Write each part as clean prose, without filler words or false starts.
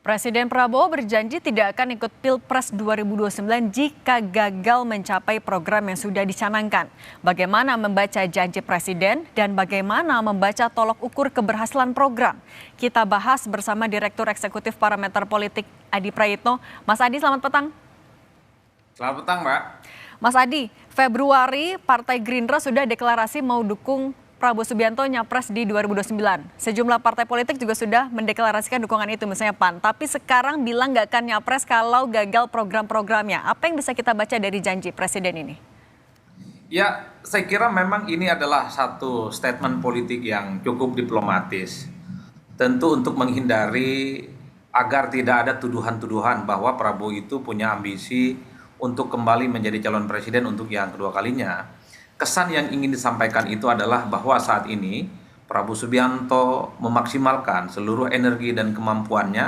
Presiden Prabowo berjanji tidak akan ikut Pilpres 2029 jika gagal mencapai program yang sudah dicanangkan. Bagaimana membaca janji Presiden dan bagaimana membaca tolok ukur keberhasilan program? Kita bahas bersama Direktur Eksekutif Parameter Politik Adi Prayitno. Mas Adi, selamat petang. Selamat petang, Mbak. Mas Adi, Februari Partai Gerindra sudah deklarasi mau dukung Prabowo Subianto nyapres di 2029. Sejumlah partai politik juga sudah mendeklarasikan dukungan itu, misalnya PAN. Tapi sekarang bilang nggak akan nyapres kalau gagal program-programnya. Apa yang bisa kita baca dari janji Presiden ini? Ya, saya kira memang ini adalah satu statement politik yang cukup diplomatis. Tentu untuk menghindari agar tidak ada tuduhan-tuduhan bahwa Prabowo itu punya ambisi untuk kembali menjadi calon presiden untuk yang kedua kalinya. Kesan yang ingin disampaikan itu adalah bahwa saat ini Prabowo Subianto memaksimalkan seluruh energi dan kemampuannya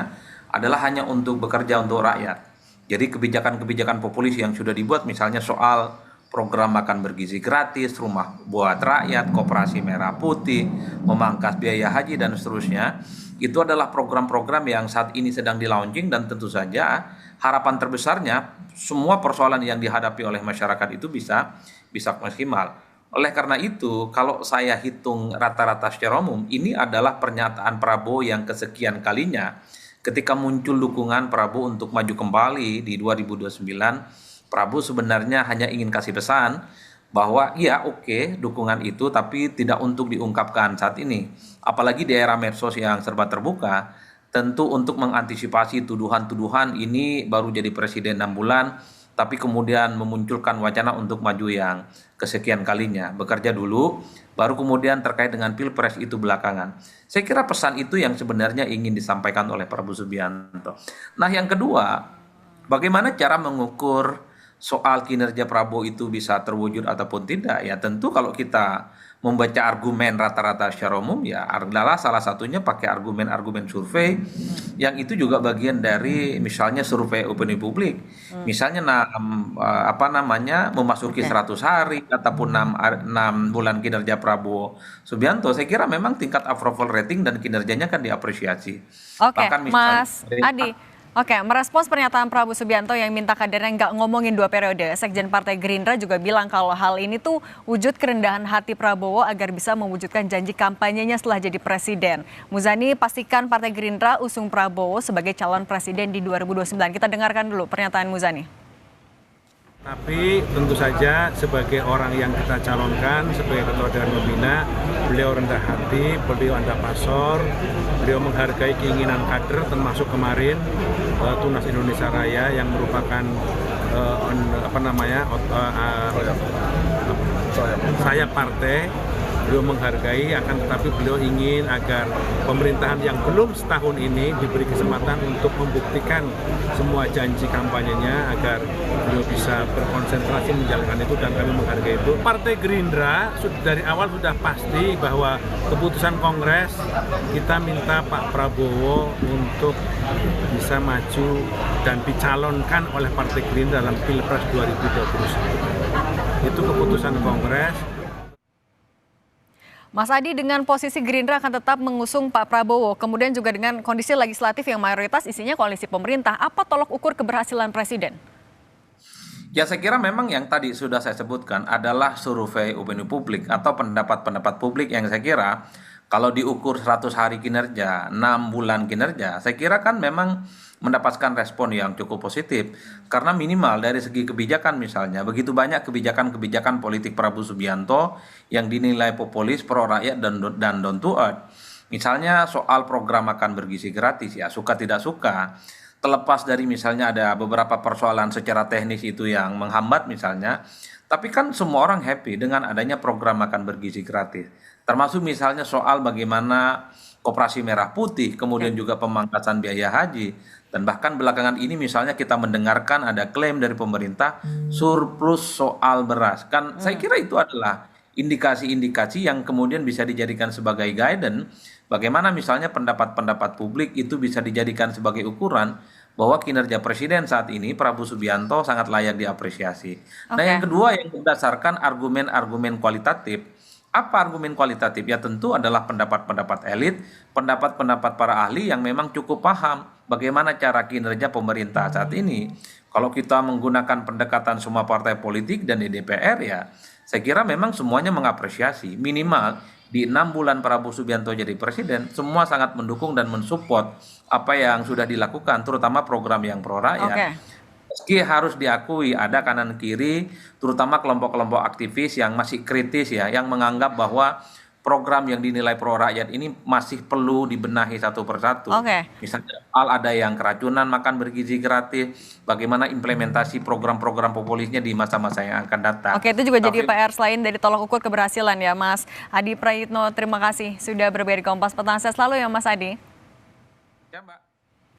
adalah hanya untuk bekerja untuk rakyat. Jadi kebijakan-kebijakan populis yang sudah dibuat, misalnya soal program makan bergizi gratis, rumah buat rakyat, koperasi merah putih, memangkas biaya haji dan seterusnya, itu adalah program-program yang saat ini sedang di launching, dan tentu saja harapan terbesarnya semua persoalan yang dihadapi oleh masyarakat itu bisa maksimal. Oleh karena itu, kalau saya hitung rata-rata secara umum, ini adalah pernyataan Prabowo yang kesekian kalinya ketika muncul dukungan Prabowo untuk maju kembali di 2029. Prabowo sebenarnya hanya ingin kasih pesan bahwa ya oke, dukungan itu tapi tidak untuk diungkapkan saat ini. Apalagi di era medsos yang serba terbuka, tentu untuk mengantisipasi tuduhan-tuduhan ini baru jadi presiden 6 bulan, tapi kemudian memunculkan wacana untuk maju yang kesekian kalinya. Bekerja dulu, baru kemudian terkait dengan Pilpres itu belakangan. Saya kira pesan itu yang sebenarnya ingin disampaikan oleh Prabowo Subianto. Nah, yang kedua, bagaimana cara mengukur soal kinerja Prabowo itu bisa terwujud ataupun tidak? Ya tentu kalau kita membaca argumen rata-rata secara umum, ya adalah salah satunya pakai argumen-argumen survei, yang itu juga bagian dari misalnya survei opini publik. Misalnya memasuki 100 hari ataupun 6 bulan kinerja Prabowo Subianto, saya kira memang tingkat approval rating dan kinerjanya kan diapresiasi. Oke, Bahkan misalnya Mas Adi. Oke, merespons pernyataan Prabowo Subianto yang minta kadernya nggak ngomongin 2 periode, Sekjen Partai Gerindra juga bilang kalau hal ini tuh wujud kerendahan hati Prabowo agar bisa mewujudkan janji kampanyenya setelah jadi presiden. Muzani pastikan Partai Gerindra usung Prabowo sebagai calon presiden di 2029. Kita dengarkan dulu pernyataan Muzani. Tapi tentu saja sebagai orang yang kita calonkan sebagai ketua dewan pembina, beliau rendah hati, beliau anda pasor, beliau menghargai keinginan kader, termasuk kemarin Tunas Indonesia Raya yang merupakan sayap partai. Beliau menghargai, akan tetapi beliau ingin agar pemerintahan yang belum setahun ini diberi kesempatan untuk membuktikan semua janji kampanyenya agar beliau bisa berkonsentrasi menjalankan itu, dan kami menghargai itu. Partai Gerindra dari awal sudah pasti bahwa keputusan Kongres kita minta Pak Prabowo untuk bisa maju dan dicalonkan oleh Partai Gerindra dalam Pilpres 2021. Itu keputusan Kongres. Mas Adi, dengan posisi Gerindra akan tetap mengusung Pak Prabowo, kemudian juga dengan kondisi legislatif yang mayoritas isinya koalisi pemerintah, apa tolok ukur keberhasilan Presiden? Ya, saya kira memang yang tadi sudah saya sebutkan adalah survei opini publik atau pendapat-pendapat publik yang saya kira kalau diukur 100 hari kinerja, 6 bulan kinerja, saya kira kan memang mendapatkan respon yang cukup positif. Karena minimal dari segi kebijakan misalnya, begitu banyak kebijakan-kebijakan politik Prabowo Subianto yang dinilai populis, pro rakyat, dan down to earth. Misalnya soal program makan bergizi gratis, ya suka tidak suka. Terlepas dari misalnya ada beberapa persoalan secara teknis itu yang menghambat misalnya, tapi kan semua orang happy dengan adanya program makan bergizi gratis. Termasuk misalnya soal bagaimana koperasi merah putih, kemudian juga pemangkasan biaya haji, dan bahkan belakangan ini misalnya kita mendengarkan ada klaim dari pemerintah surplus soal beras. Kan saya kira itu adalah indikasi-indikasi yang kemudian bisa dijadikan sebagai guidance bagaimana misalnya pendapat-pendapat publik itu bisa dijadikan sebagai ukuran bahwa kinerja presiden saat ini Prabowo Subianto sangat layak diapresiasi. Nah, yang kedua yang berdasarkan argumen-argumen kualitatif Apa argumen kualitatif? Ya tentu adalah pendapat-pendapat elit, pendapat-pendapat para ahli yang memang cukup paham bagaimana cara kinerja pemerintah saat ini. Kalau kita menggunakan pendekatan semua partai politik dan di DPR ya, saya kira memang semuanya mengapresiasi. Minimal di 6 bulan Prabowo Subianto jadi presiden, semua sangat mendukung dan mensupport apa yang sudah dilakukan, terutama program yang pro rakyat. Oke. Meski harus diakui ada kanan kiri, terutama kelompok-kelompok aktivis yang masih kritis ya, yang menganggap bahwa program yang dinilai pro rakyat ini masih perlu dibenahi satu persatu. Oke. Misalnya ada yang keracunan makan bergizi gratis, bagaimana implementasi program-program populisnya di masa-masa yang akan datang. Oke, itu juga jadi Tapi- PR selain dari tolak ukur keberhasilan ya, Mas Adi Prayitno. Terima kasih sudah berbagi di Kompas Petang. Sehat selalu ya, Mas Adi. Ya, Mbak.